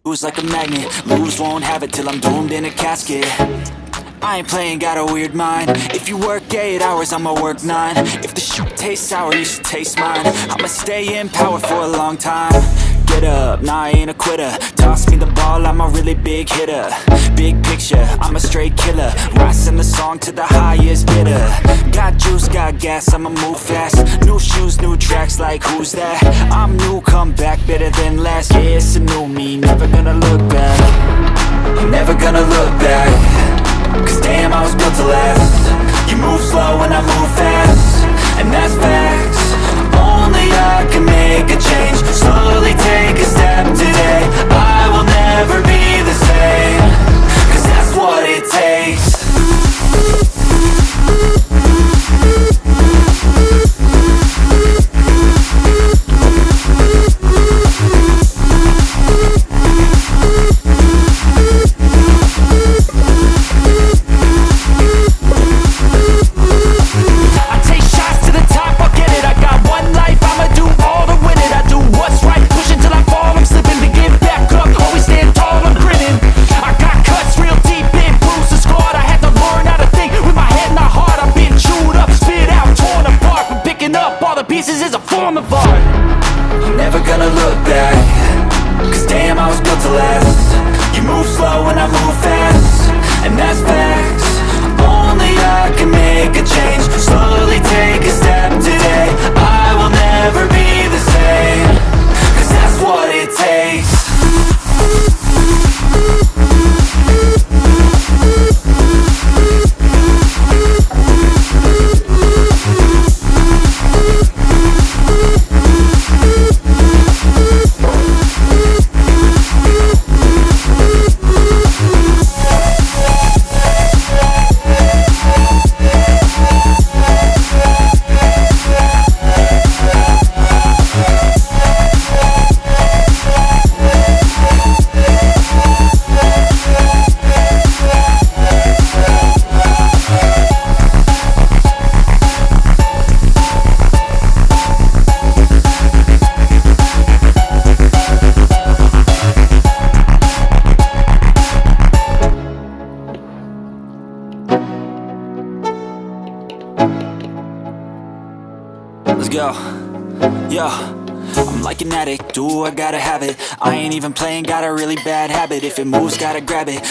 Who's like a magnet, lose, won't have it till I'm doomed in a casket. I ain't playing, got a weird mind. If you work 8 hours, I'ma work 9. If the shit tastes sour, you should taste mine. I'ma stay in power for a long time. Get up, nah, I ain't a quitter. Toss me the ball, I'm a really big hitter. Big picture, I'm a straight killer. Rising the song to the highest bidder. Got juice, got gas, I'ma move fast. New shoes, new tracks, like who's that? I'm new, come back, better than last. Yeah, it's a new me, never gonna look back. I'm never gonna look back. Cause damn, I was built to last. You move slow and I move fast, and that's facts. Only I can make a change. Slowly take a step today. I will never be the same. Cause that's what it takes. Pieces is a form of art. I'm never gonna look back. Cause damn, I was built to last. You move slow and I move fast, and that's facts. Only I can make a change. Slowly take a step today. I will never be the same. Cause that's what it takes. Let's go. Yo, I'm like an addict, do I gotta have it. I ain't even playing, got a really bad habit. If it moves, gotta grab it.